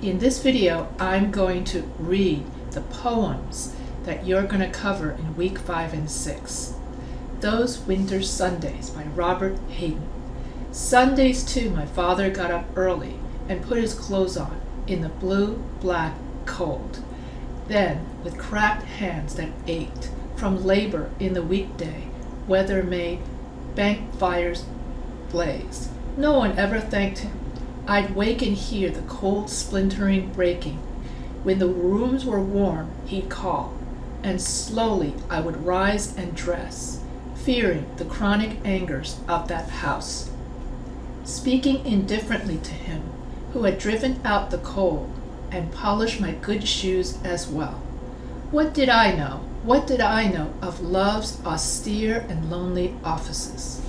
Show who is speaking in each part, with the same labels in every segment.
Speaker 1: In this video, I'm going to read the poems that you're going to cover in week 5 and 6. Those Winter Sundays by Robert Hayden. Sundays too, my father got up early and put his clothes on in the blue, black cold. Then, with cracked hands that ached from labor in the weekday, weather made bank fires blaze. No one ever thanked him. I'd wake and hear the cold splintering breaking. When the rooms were warm, he'd call, and slowly I would rise and dress, fearing the chronic angers of that house. Speaking indifferently to him, who had driven out the cold and polished my good shoes as well. What did I know? What did I know of love's austere and lonely offices?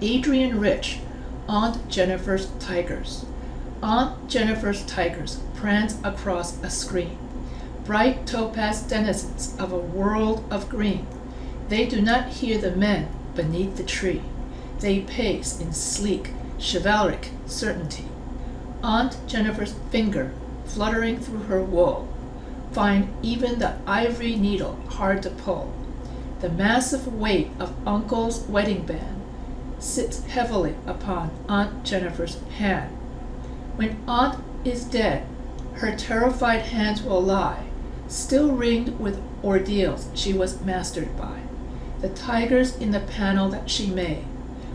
Speaker 1: Adrian Rich, Aunt Jennifer's Tigers. Aunt Jennifer's tigers prance across a screen, bright topaz denizens of a world of green. They do not hear the men beneath the tree. They pace in sleek, chivalric certainty. Aunt Jennifer's finger, fluttering through her wool, find even the ivory needle hard to pull. The massive weight of Uncle's wedding band sits heavily upon Aunt Jennifer's hand. When Aunt is dead, her terrified hands will lie, still ringed with ordeals she was mastered by. The tigers in the panel that she made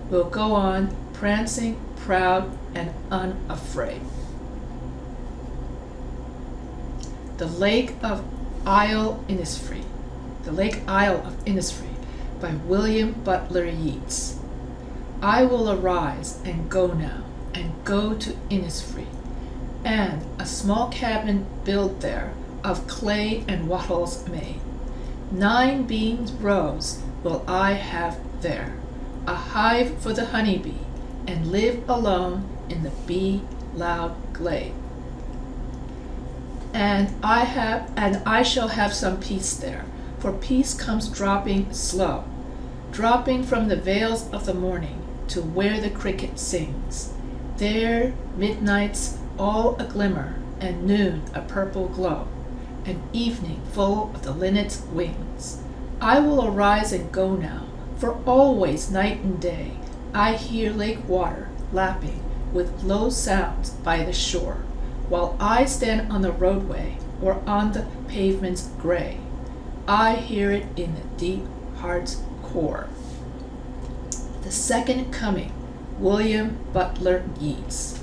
Speaker 1: will go on prancing, proud, and unafraid. The Lake Isle of Innisfree by William Butler Yeats. I will arise and go now, and go to Innisfree, and a small cabin build there, of clay and wattles made. 9 beans rows will I have there, a hive for the honeybee, and live alone in the bee-loud glade. And I shall have some peace there, for peace comes dropping slow, dropping from the vales of the morning to where the cricket sings. There midnight's all a glimmer, and noon a purple glow, and evening full of the linnet's wings. I will arise and go now, for always night and day I hear lake water lapping with low sounds by the shore, while I stand on the roadway or on the pavement's gray. I hear it in the deep heart's core. The Second Coming, William Butler Yeats.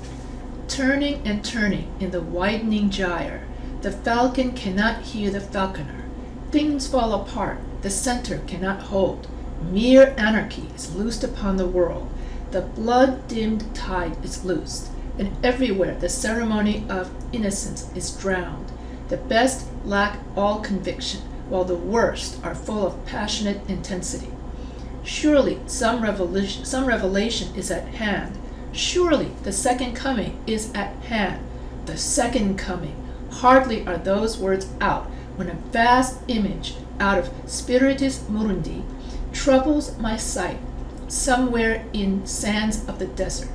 Speaker 1: Turning and turning in the widening gyre, the falcon cannot hear the falconer. Things fall apart, the center cannot hold. Mere anarchy is loosed upon the world. The blood-dimmed tide is loosed, and everywhere the ceremony of innocence is drowned. The best lack all conviction, while the worst are full of passionate intensity. Surely some revelation is at hand. Surely the second coming is at hand. The second coming. Hardly are those words out when a vast image out of Spiritus Mundi troubles my sight. Somewhere in sands of the desert,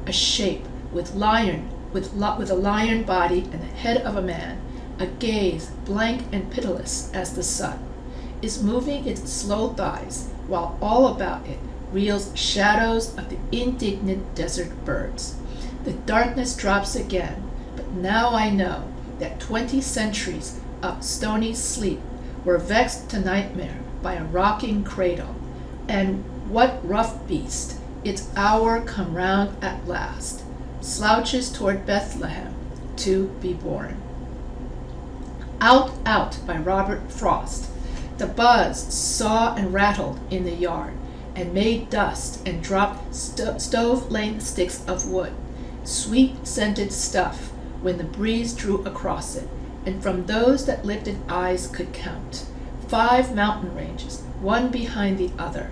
Speaker 1: a shape with a lion body and the head of a man, a gaze blank and pitiless as the sun, is moving its slow thighs, while all about it reels shadows of the indignant desert birds. The darkness drops again, but now I know that 20 centuries of stony sleep were vexed to nightmare by a rocking cradle, and what rough beast, its hour come round at last, slouches toward Bethlehem to be born. Out, Out by Robert Frost. The buzz saw and rattled in the yard, and made dust and dropped stove-length sticks of wood, sweet-scented stuff, when the breeze drew across it, and from those that lifted eyes could count. 5 mountain ranges, one behind the other,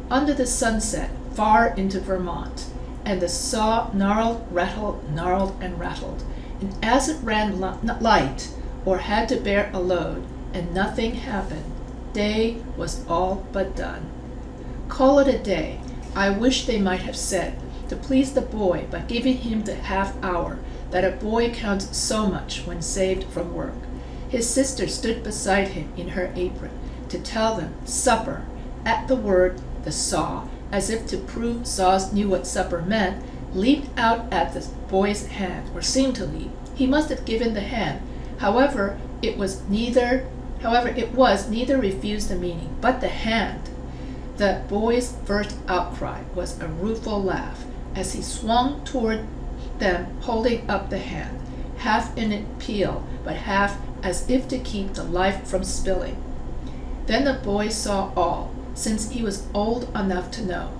Speaker 1: under the sunset far into Vermont, and the saw gnarled, rattled, gnarled, and rattled, and as it ran light, or had to bear a load, and nothing happened, day was all but done. Call it a day. I wish they might have said to please the boy by giving him the half hour that a boy counts so much when saved from work. His sister stood beside him in her apron to tell them supper at the word the saw, as if to prove Saws knew what supper meant, leaped out at the boy's hand, or seemed to leap. He must have given the hand. However, it was neither refused the meaning, but the hand. The boy's first outcry was a rueful laugh as he swung toward them, holding up the hand, half in appeal, but half as if to keep the life from spilling. Then the boy saw all, since he was old enough to know.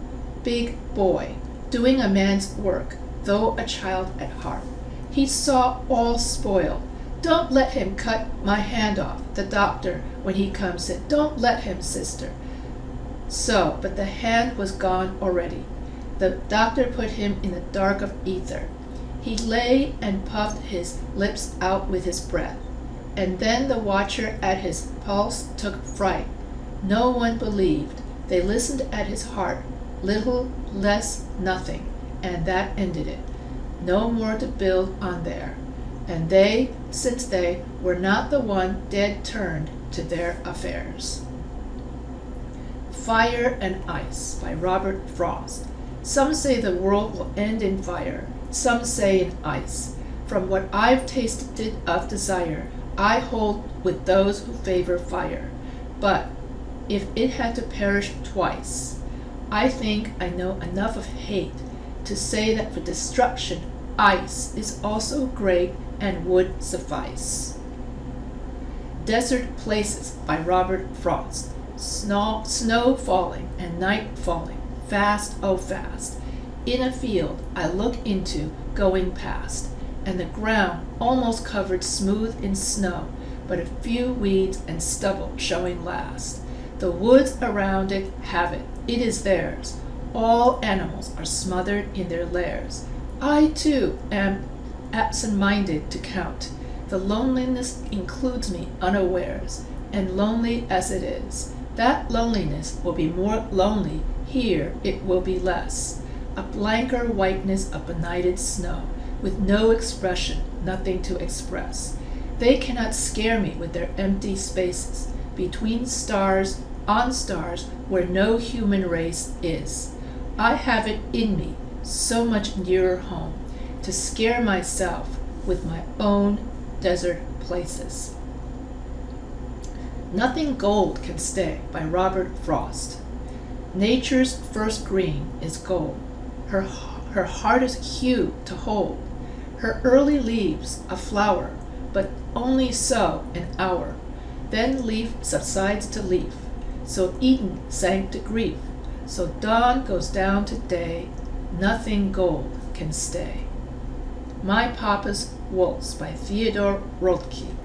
Speaker 1: Big boy, doing a man's work, though a child at heart. He saw all spoiled. Don't let him cut my hand off, the doctor, when he comes in. Don't let him, sister. So, but the hand was gone already. The doctor put him in the dark of ether. He lay and puffed his lips out with his breath. And then the watcher at his pulse took fright. No one believed. They listened at his heart. Little, less, nothing. And that ended it. No more to build on there. And they, since they were not the one, dead turned to their affairs. Fire and Ice by Robert Frost. Some say the world will end in fire. Some say in ice. From what I've tasted of desire, I hold with those who favor fire. But if it had to perish twice, I think I know enough of hate to say that for destruction, ice is also great and would suffice. Desert Places by Robert Frost. Snow falling and night falling, fast, oh fast. In a field I look into, going past, and the ground almost covered smooth in snow, but a few weeds and stubble showing last. The woods around it have it, it is theirs. All animals are smothered in their lairs. I too am absent-minded to count. The loneliness includes me unawares, and lonely as it is, that loneliness will be more lonely, here it will be less. A blanker whiteness of benighted snow, with no expression, nothing to express. They cannot scare me with their empty spaces, between stars, on stars, where no human race is. I have it in me, so much nearer home, to scare myself with my own desert places. Nothing Gold Can Stay by Robert Frost. Nature's first green is gold, her hardest hue to hold, her early leaves a flower, but only so an hour. Then leaf subsides to leaf, so Eden sank to grief, so dawn goes down to day, nothing gold can stay. My Papa's Waltz by Theodore Roethke.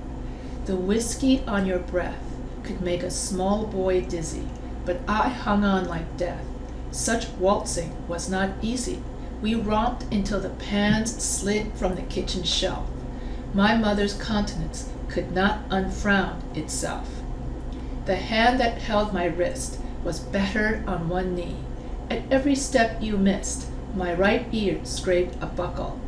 Speaker 1: The whiskey on your breath could make a small boy dizzy, but I hung on like death. Such waltzing was not easy. We romped until the pans slid from the kitchen shelf. My mother's countenance could not unfrown itself. The hand that held my wrist was battered on one knee. At every step you missed, my right ear scraped a buckle.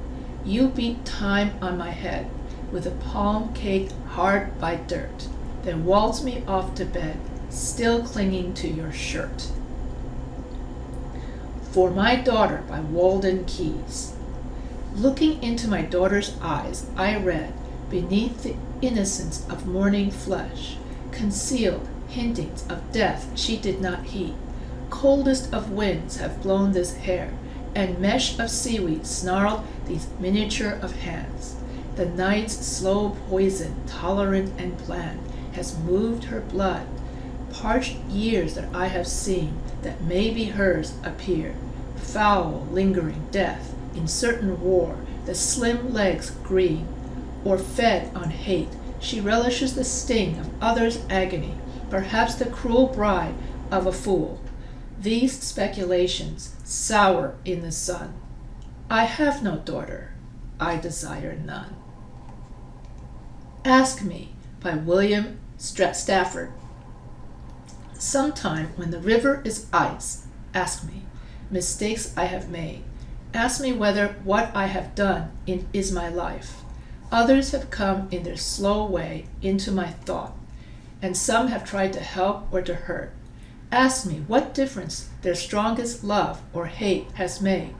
Speaker 1: You beat time on my head with a palm caked hard by dirt, then waltzed me off to bed, still clinging to your shirt. For My Daughter by Walden Keyes. Looking into my daughter's eyes, I read, beneath the innocence of morning flesh, concealed hintings of death she did not heed. Coldest of winds have blown this hair, and mesh of seaweed snarled these miniature of hands. The night's slow poison, tolerant and bland, has moved her blood. Parched years that I have seen, that may be hers, appear. Foul, lingering death, in certain war, the slim legs green. Or fed on hate, she relishes the sting of others' agony, perhaps the cruel bride of a fool. These speculations sour in the sun. I have no daughter, I desire none. Ask Me by William Stafford. Sometime when the river is ice, ask me. Mistakes I have made. Ask me whether what I have done is my life. Others have come in their slow way into my thought, and some have tried to help or to hurt. Ask me what difference their strongest love or hate has made.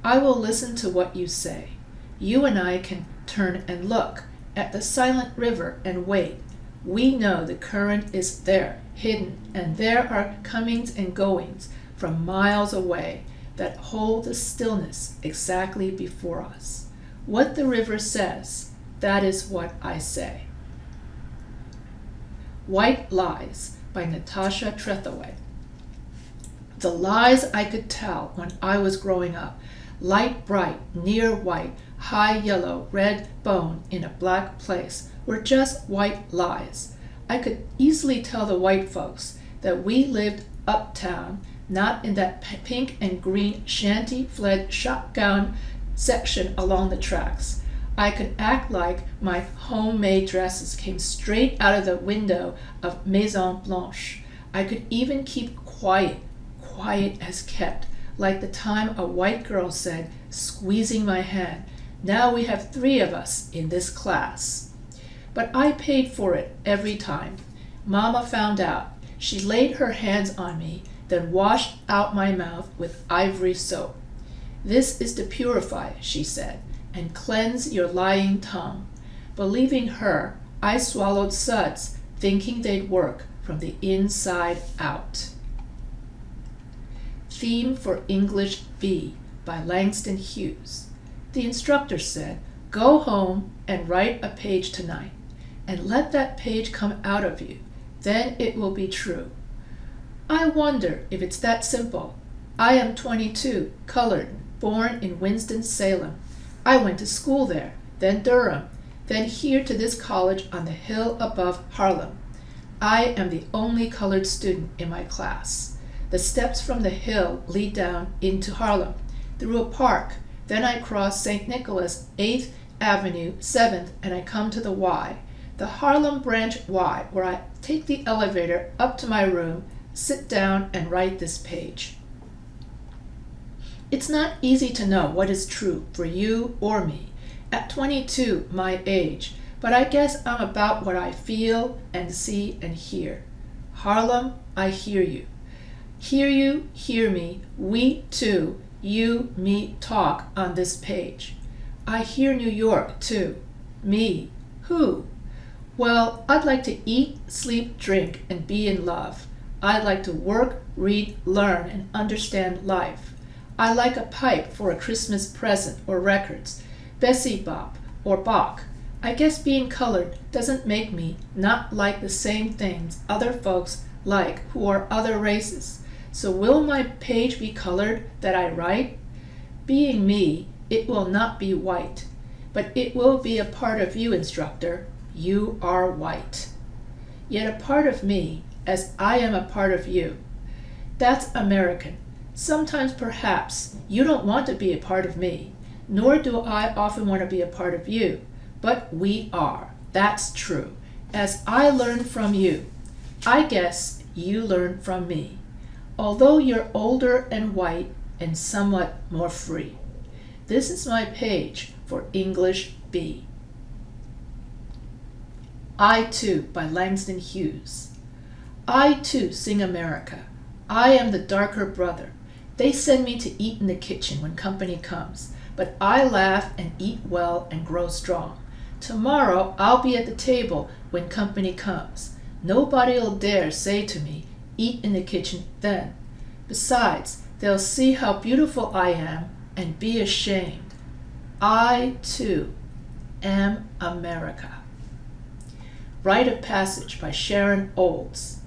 Speaker 1: I will listen to what you say. You and I can turn and look at the silent river and wait. We know the current is there, hidden, and there are comings and goings from miles away that hold the stillness exactly before us. What the river says, that is what I say. White Lies by Natasha Trethewey. The lies I could tell when I was growing up, light bright, near white, high yellow, red bone in a black place, were just white lies. I could easily tell the white folks that we lived uptown, not in that pink and green shanty-fled shotgun section along the tracks. I could act like my homemade dresses came straight out of the window of Maison Blanche. I could even keep quiet as kept, like the time a white girl said, squeezing my hand, "Now we have 3 of us in this class." But I paid for it every time. Mama found out. She laid her hands on me, then washed out my mouth with ivory soap. "This is to purify," she said, "and cleanse your lying tongue." Believing her, I swallowed suds, thinking they'd work from the inside out. Theme for English B by Langston Hughes. The instructor said, "Go home and write a page tonight, and let that page come out of you. Then it will be true." I wonder if it's that simple. I am 22, colored, born in Winston-Salem. I went to school there, then Durham, then here to this college on the hill above Harlem. I am the only colored student in my class. The steps from the hill lead down into Harlem, through a park. Then I cross St. Nicholas, 8th Avenue, 7th, and I come to the Y, the Harlem Branch Y, where I take the elevator up to my room, sit down, and write this page. It's not easy to know what is true for you or me, at 22, my age, but I guess I'm about what I feel and see and hear. Harlem, I hear you. Hear you, hear me, we too, you, me, talk on this page. I hear New York too. Me, who? Well, I'd like to eat, sleep, drink, and be in love. I'd like to work, read, learn, and understand life. I like a pipe for a Christmas present or records, Bessie Bop or Bach. I guess being colored doesn't make me not like the same things other folks like who are other races. So will my page be colored that I write? Being me, it will not be white, but it will be a part of you, instructor. You are white. Yet a part of me, as I am a part of you. That's American. Sometimes perhaps you don't want to be a part of me, nor do I often want to be a part of you, but we are. That's true. As I learn from you, I guess you learn from me. Although you're older and white and somewhat more free. This is my page for English B. I Too by Langston Hughes. I too sing America. I am the darker brother. They send me to eat in the kitchen when company comes, but I laugh and eat well and grow strong. Tomorrow I'll be at the table when company comes. Nobody'll dare say to me, "Eat in the kitchen then." Besides, they'll see how beautiful I am and be ashamed. I, too, am America. Rite of Passage by Sharon Olds.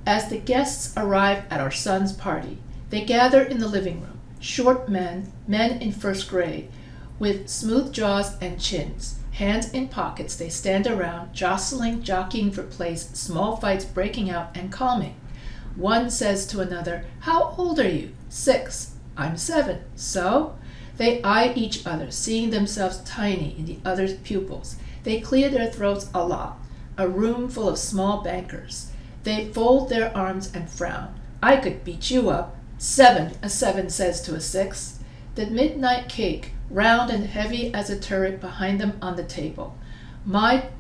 Speaker 1: As the guests arrive at our son's party, they gather in the living room, short men in first grade, with smooth jaws and chins. Hands in pockets, they stand around, jostling, jockeying for place, small fights breaking out and calming. One says to another, "How old are you?" 6. "I'm 7. So?" They eye each other, seeing themselves tiny in the other's pupils. They clear their throats a lot. A room full of small bankers. They fold their arms and frown. "I could beat you up." 7, a 7 says to a 6. The midnight cake, round and heavy as a turret behind them on the table. My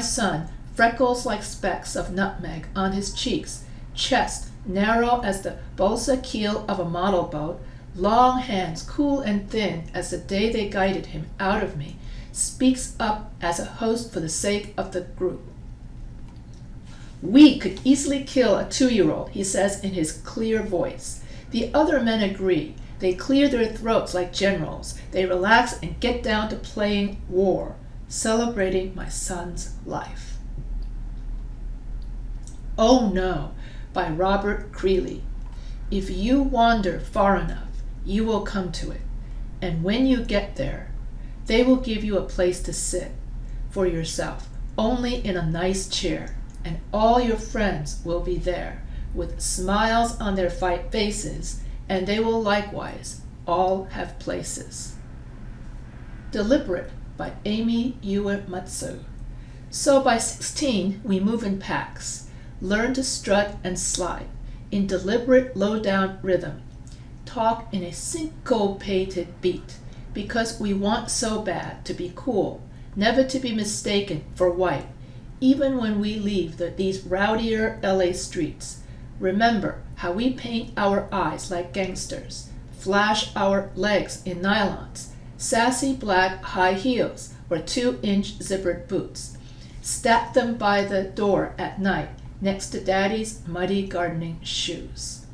Speaker 1: son, freckles like specks of nutmeg on his cheeks, chest narrow as the balsa keel of a model boat, long hands cool and thin as the day they guided him out of me, speaks up as a host for the sake of the group. We could easily kill a 2-year-old, he says in his clear voice. The other men agree. They clear their throats like generals. They relax and get down to playing war, celebrating my son's life. Oh No, by Robert Creeley. If you wander far enough, you will come to it. And when you get there, they will give you a place to sit for yourself, only in a nice chair, and all your friends will be there, with smiles on their faces, and they will likewise all have places. Deliberate by Amy Uematsu. So by 16, we move in packs, learn to strut and slide in deliberate low-down rhythm, talk in a syncopated beat, because we want so bad to be cool, never to be mistaken for white, even when we leave these rowdier LA streets. Remember how we paint our eyes like gangsters, flash our legs in nylons, sassy black high heels or 2-inch zippered boots, stack them by the door at night next to Daddy's muddy gardening shoes.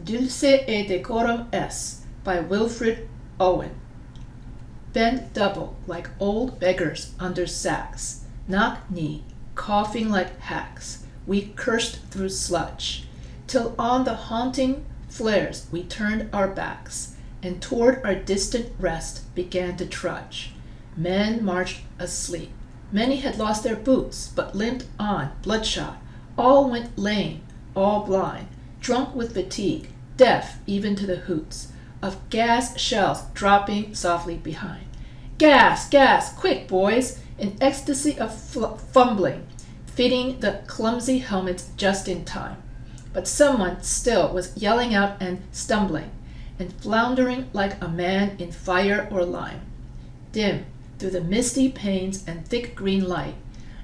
Speaker 1: Dulce et Decorum Est by Wilfred Owen. Bent double like old beggars under sacks, knock-knee, coughing like hacks, we cursed through sludge, till on the haunting flares we turned our backs, and toward our distant rest began to trudge. Men marched asleep. Many had lost their boots, but limped on, bloodshot. All went lame, all blind, drunk with fatigue, deaf even to the hoots of gas shells dropping softly behind. Gas, gas, quick, boys! An ecstasy of fumbling, fitting the clumsy helmets just in time. But someone still was yelling out and stumbling, and floundering like a man in fire or lime. Dim, through the misty panes and thick green light,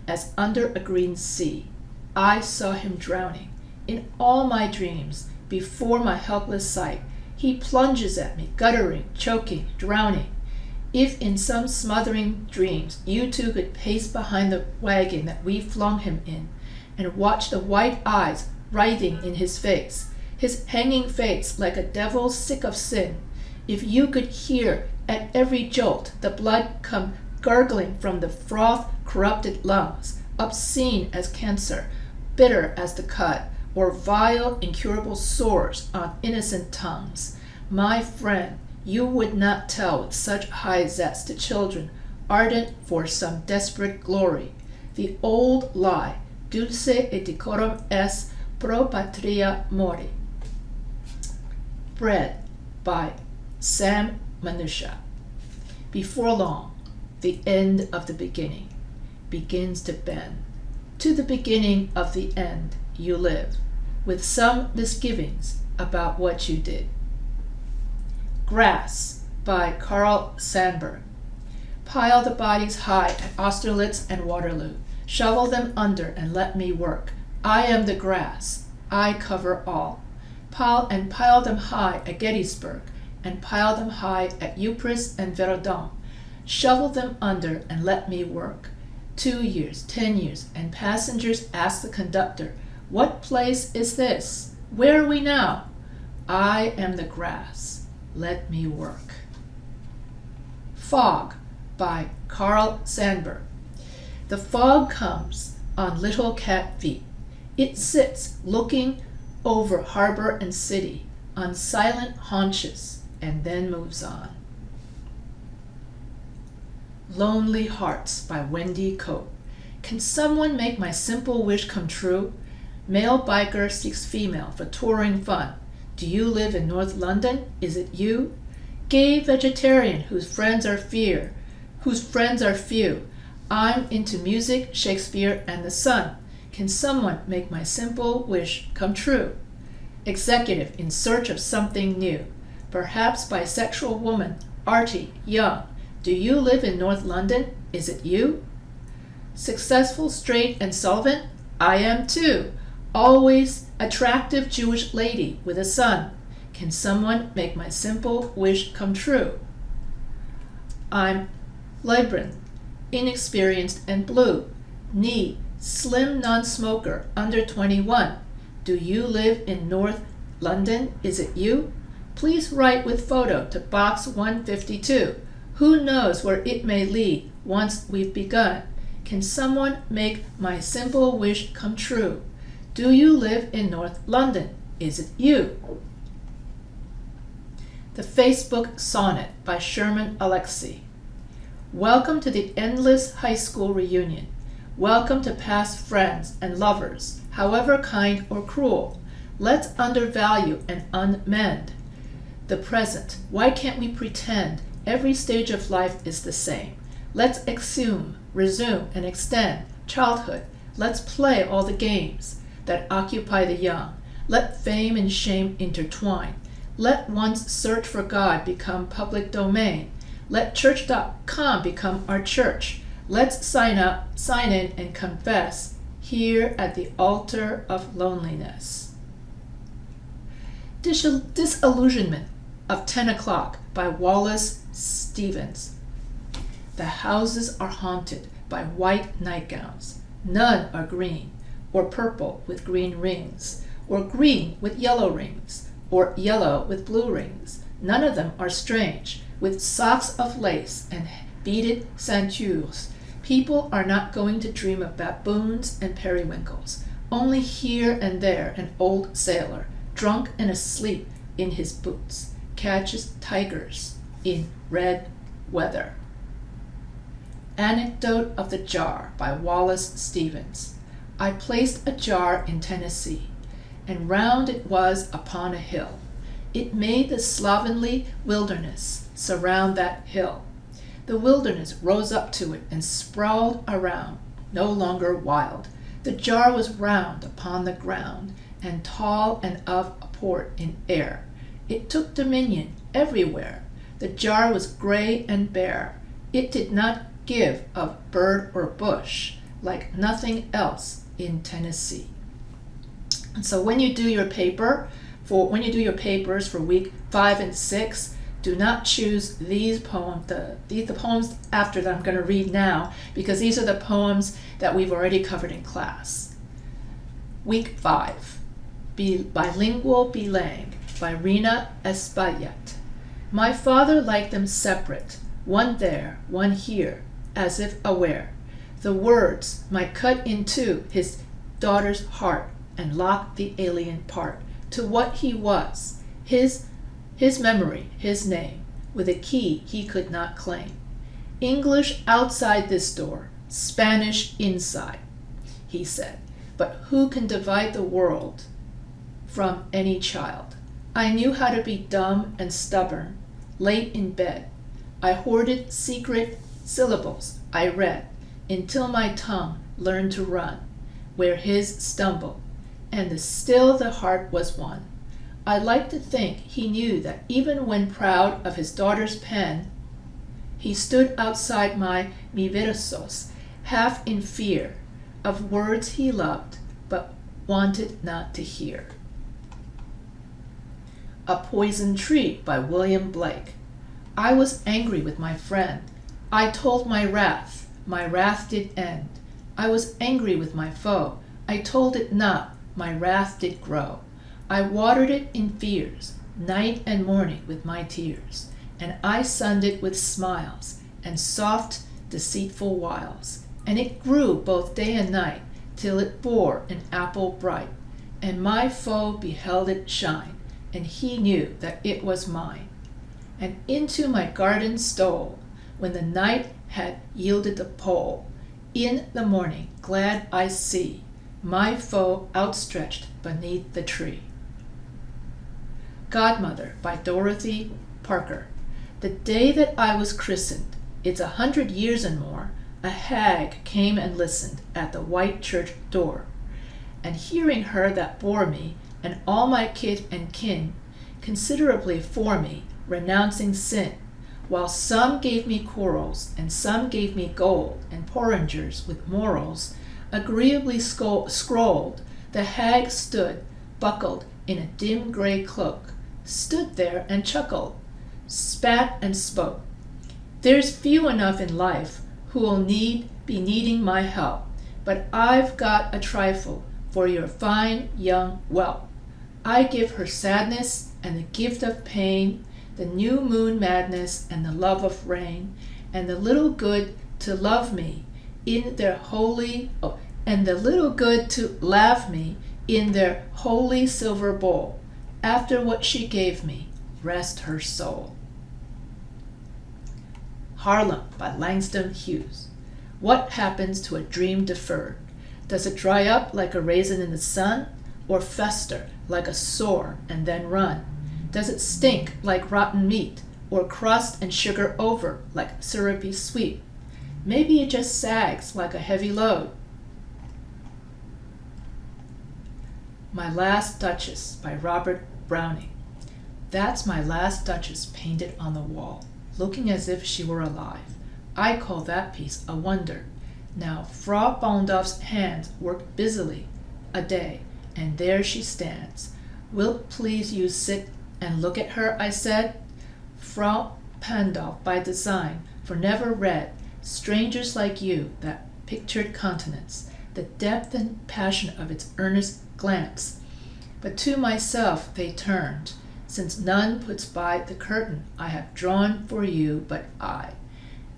Speaker 1: as under a green sea, I saw him drowning. In all my dreams, before my helpless sight, he plunges at me, guttering, choking, drowning. If in some smothering dreams you two could pace behind the wagon that we flung him in, and watch the white eyes writhing in his face, his hanging face like a devil sick of sin, if you could hear at every jolt the blood come gurgling from the froth-corrupted lungs, obscene as cancer, bitter as the cut, or vile, incurable sores on innocent tongues, my friend, you would not tell with such high zest to children ardent for some desperate glory, the old lie, dulce et decorum est pro patria mori. Bread by Sam Manusha. Before long, the end of the beginning begins to bend. To the beginning of the end you live, with some misgivings about what you did. Grass by Carl Sandburg. Pile the bodies high at Austerlitz and Waterloo. Shovel them under and let me work. I am the grass. I cover all. Pile them high at Gettysburg, and pile them high at Ypres and Verdun. Shovel them under and let me work. 2 years, 10 years, and passengers ask the conductor, "What place is this? Where are we now?" I am the grass. Let me work. Fog by Carl Sandburg. The fog comes on little cat feet. It sits looking over harbor and city on silent haunches and then moves on. Lonely Hearts by Wendy Cope. Can someone make my simple wish come true? Male biker seeks female for touring fun. Do you live in North London? Is it you? Gay vegetarian whose friends are few. I'm into music, Shakespeare, and the sun. Can someone make my simple wish come true? Executive in search of something new. perhaps bisexual woman, arty, young. Do you live in North London? Is it you? Successful, straight, and solvent? I am too. Always attractive Jewish lady with a son. Can someone make my simple wish come true? I'm Libran, inexperienced and blue. Need, slim non-smoker, under 21. Do you live in North London? Is it you? Please write with photo to box 152. Who knows where it may lead once we've begun? Can someone make my simple wish come true? Do you live in North London? Is it you? The Facebook Sonnet by Sherman Alexie. Welcome to the endless high school reunion. Welcome to past friends and lovers, however kind or cruel. Let's undervalue and unmend the present. Why can't we pretend every stage of life is the same? Let's exhume, resume, and extend childhood. Let's play all the games that occupy the young. Let fame and shame intertwine. Let one's search for God become public domain. Let church.com become our church. Let's sign in, and confess here at the altar of loneliness. Disillusionment of 10 o'clock by Wallace Stevens. The houses are haunted by white nightgowns. None are green, or purple with green rings, or green with yellow rings, or yellow with blue rings. None of them are strange, with socks of lace and beaded ceintures. People are not going to dream of baboons and periwinkles. Only here and there an old sailor, drunk and asleep in his boots, catches tigers in red weather. Anecdote of the Jar by Wallace Stevens. I placed a jar in Tennessee, and round it was upon a hill. It made the slovenly wilderness surround that hill. The wilderness rose up to it and sprawled around, no longer wild. The jar was round upon the ground, and tall and of a port in air. It took dominion everywhere. The jar was gray and bare. It did not give of bird or bush, like nothing else in Tennessee. And so when you do your papers for week 5 and 6, do not choose these poems, the poems after that I'm going to read now, because these are the poems that we've already covered in class. Week 5, Bilingual Bilang by Rina Espaillat. My father liked them separate, one there, one here, as if aware. The words might cut into his daughter's heart and lock the alien part to what he was, his memory, his name, with a key he could not claim. English outside this door, Spanish inside, he said. But who can divide the world from any child? I knew how to be dumb and stubborn, late in bed. I hoarded secret syllables I read until my tongue learned to run where his stumbled, and still the heart was won. I like to think he knew that even when proud of his daughter's pen, he stood outside my mi versos, half in fear of words he loved but wanted not to hear. A Poison Tree by William Blake. I was angry with my friend. I told my wrath did end. I was angry with my foe. I told it not, my wrath did grow. I watered it in fears, night and morning with my tears, and I sunned it with smiles and soft, deceitful wiles. And it grew both day and night, till it bore an apple bright, and my foe beheld it shine, and he knew that it was mine. And into my garden stole, when the night had yielded the pole. In the morning, glad I see my foe outstretched beneath the tree. Godmother by Dorothy Parker. The day that I was christened, it's 100 years and more, a hag came and listened at the white church door. And hearing her that bore me, and all my kith and kin, considerably for me, renouncing sin, while some gave me corals, and some gave me gold, and porringers with morals, agreeably scrolled, the hag stood, buckled in a dim grey cloak, stood there and chuckled, spat and spoke. There's few enough in life who'll be needing my help, but I've got a trifle for your fine young whelp. I give her sadness and the gift of pain, the new moon madness and the love of rain, and the little good to love me in their holy, and the little good to laugh me in their holy silver bowl. After what she gave me, rest her soul. Harlem by Langston Hughes. What happens to a dream deferred? Does it dry up like a raisin in the sun, or fester like a sore and then run? Does it stink like rotten meat, or crust and sugar over like syrupy sweet? Maybe it just sags like a heavy load. My Last Duchess by Robert Browning. That's my last Duchess painted on the wall, looking as if she were alive. I call that piece a wonder. Now Frau Bondoff's hands work busily a day, and there she stands. Wilt please you sit and look at her, I said. Frau Pandolf by design, for never read strangers like you that pictured countenance, the depth and passion of its earnest glance. But to myself they turned, since none puts by the curtain I have drawn for you but I,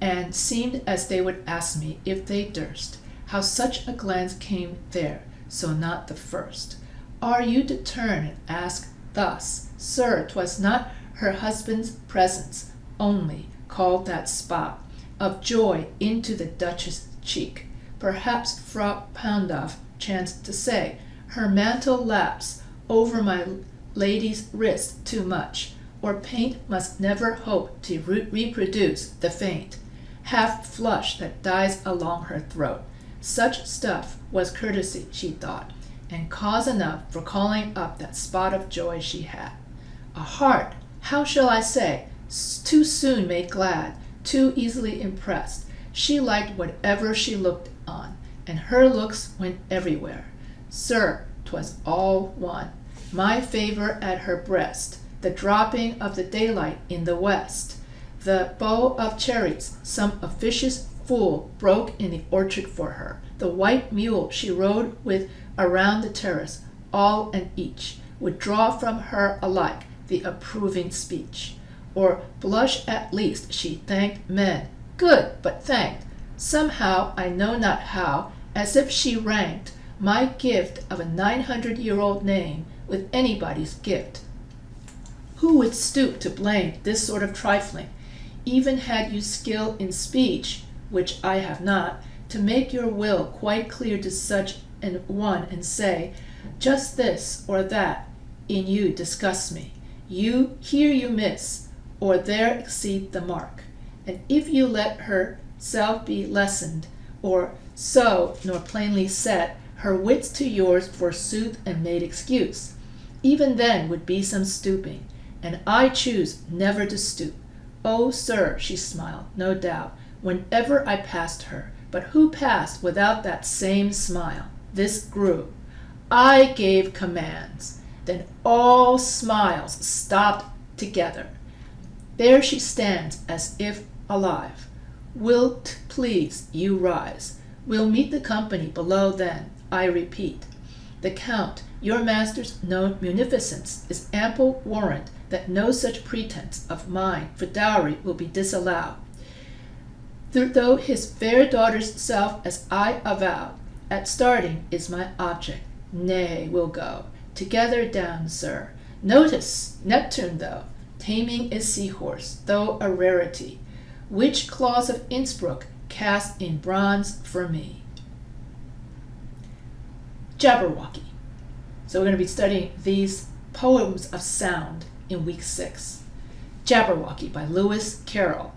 Speaker 1: and seemed as they would ask me, if they durst, how such a glance came there, so not the first. Are you to turn and ask thus? Sir, 'twas not her husband's presence only called that spot of joy into the Duchess' cheek. Perhaps Frau Pandolf chanced to say, her mantle laps over my lady's wrist too much, or paint must never hope to reproduce the faint half flush that dies along her throat. Such stuff was courtesy, she thought, and cause enough for calling up that spot of joy she had. A heart, how shall I say, too soon made glad, too easily impressed. She liked whatever she looked on, and her looks went everywhere. Sir, 'twas all one. My favor at her breast, the dropping of the daylight in the west, the bough of cherries some officious fool broke in the orchard for her, the white mule she rode with around the terrace, all and each would draw from her alike the approving speech, or blush at least she thanked men, good, but thanked, somehow, I know not how, as if she ranked my gift of a 900-year-old name with anybody's gift. Who would stoop to blame this sort of trifling, even had you skill in speech, which I have not, to make your will quite clear to such an one and say, just this or that in you disgusts me. Here you miss, or there exceed the mark. And if you let herself be lessened, or so, nor plainly set, her wits to yours forsooth and made excuse, even then would be some stooping, and I choose never to stoop. Oh, sir, she smiled, no doubt, whenever I passed her, but who passed without that same smile? This grew. I gave commands. Then all smiles stopped together. There she stands as if alive. Wilt please you rise? We'll meet the company below then, I repeat. The Count, your master's known munificence, is ample warrant that no such pretense of mine for dowry will be disallowed. Though his fair daughter's self, as I avowed, at starting is my object. Nay, we'll go together down, sir. Notice Neptune, though, taming a seahorse, though a rarity, which claws of Innsbruck cast in bronze for me. Jabberwocky. So we're going to be studying these poems of sound in week 6. Jabberwocky by Lewis Carroll.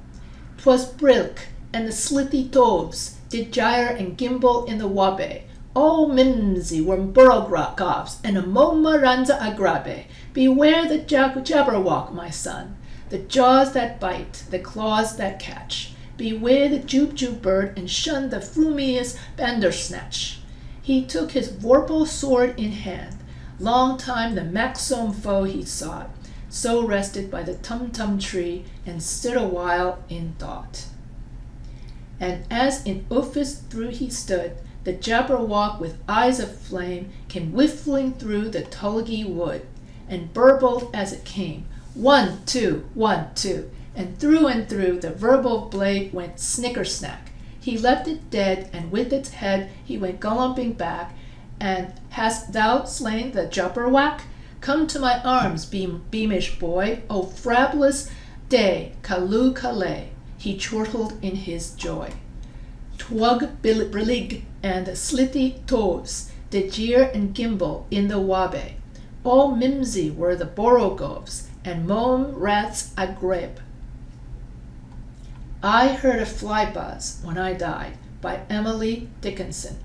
Speaker 1: 'Twas brilk, and the slithy toves did gyre and gimble in the wabe. All mimsy were burrowgobs, and a momaranza agrabe. Beware the Jabberwock, my son, the jaws that bite, the claws that catch. Beware the Jubjub bird, and shun the frumious Bandersnatch. He took his vorpal sword in hand. Long time the Maxome foe he sought, so rested by the Tum-Tum tree, and stood a while in thought. And as in Uphis through he stood, the Jabberwock with eyes of flame came whiffling through the tulgey wood, and burbled as it came, 1, 2, 1, 2, and through the verbal blade went snicker-snack. He left it dead, and with its head he went gallumping back. And hast thou slain the Jabberwock? Come to my arms, beamish boy, O frablous day, Callooh Callay, he chortled in his joy. Twug brillig and slithy toves did jeer and gimble in the wabe. All mimsy were the borogoves, and mome rats agreb. I heard a fly buzz when I died, by Emily Dickinson.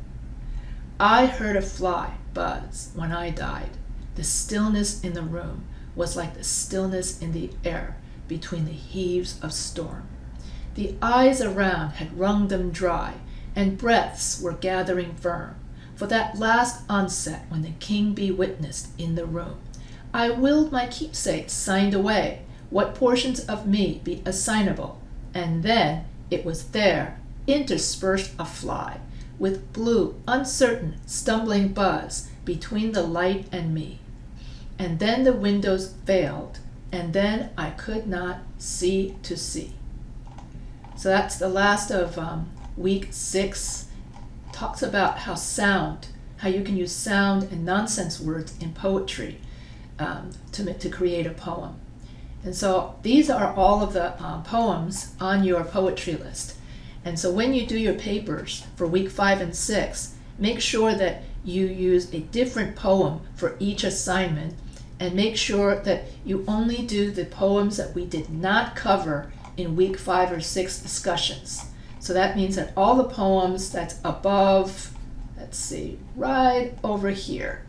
Speaker 1: I heard a fly buzz when I died. The stillness in the room was like the stillness in the air between the heaves of storm. The eyes around had wrung them dry, and breaths were gathering firm, for that last onset when the king be witnessed in the room. I willed my keepsakes signed away, what portions of me be assignable, and then it was there, interspersed a fly, with blue, uncertain, stumbling buzz between the light and me. And then the windows failed, and then I could not see to see. So that's the last of week 6. Talks about how you can use sound and nonsense words in poetry to create a poem. And so these are all of the poems on your poetry list. And so when you do your papers for week 5 and 6, make sure that you use a different poem for each assignment, and make sure that you only do the poems that we did not cover in week 5 or 6 discussions. So that means that all the poems that's above, let's see, right over here,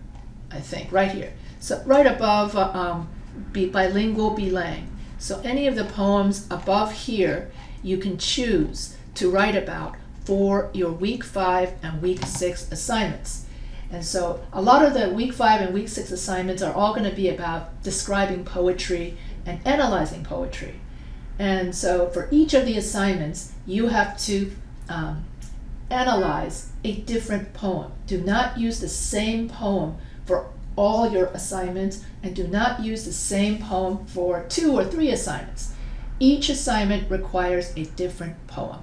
Speaker 1: I think, right here. So right above bilingual belang. So any of the poems above here, you can choose to write about for your week 5 and week 6 assignments. And so a lot of the week 5 and week 6 assignments are all going to be about describing poetry and analyzing poetry. And so for each of the assignments, you have to analyze a different poem. Do not use the same poem for all your assignments, and do not use the same poem for 2 or 3 assignments. Each assignment requires a different poem.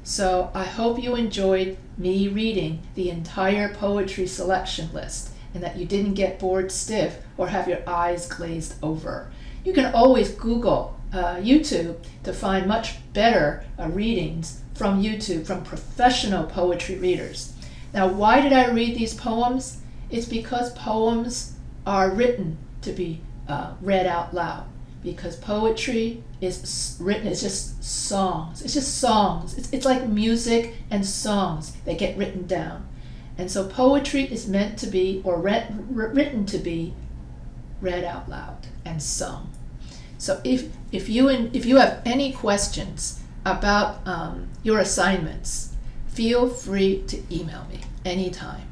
Speaker 1: So I hope you enjoyed me reading the entire poetry selection list, and that you didn't get bored stiff or have your eyes glazed over. You can always Google YouTube to find much better readings from YouTube from professional poetry readers. Now, why did I read these poems? It's because poems are written to be read out loud. Because poetry is written, it's just songs. It's just songs. It's like music and songs that get written down. And so poetry is meant to be, or written to be, read out loud and sung. So if you have any questions about your assignments, feel free to email me anytime.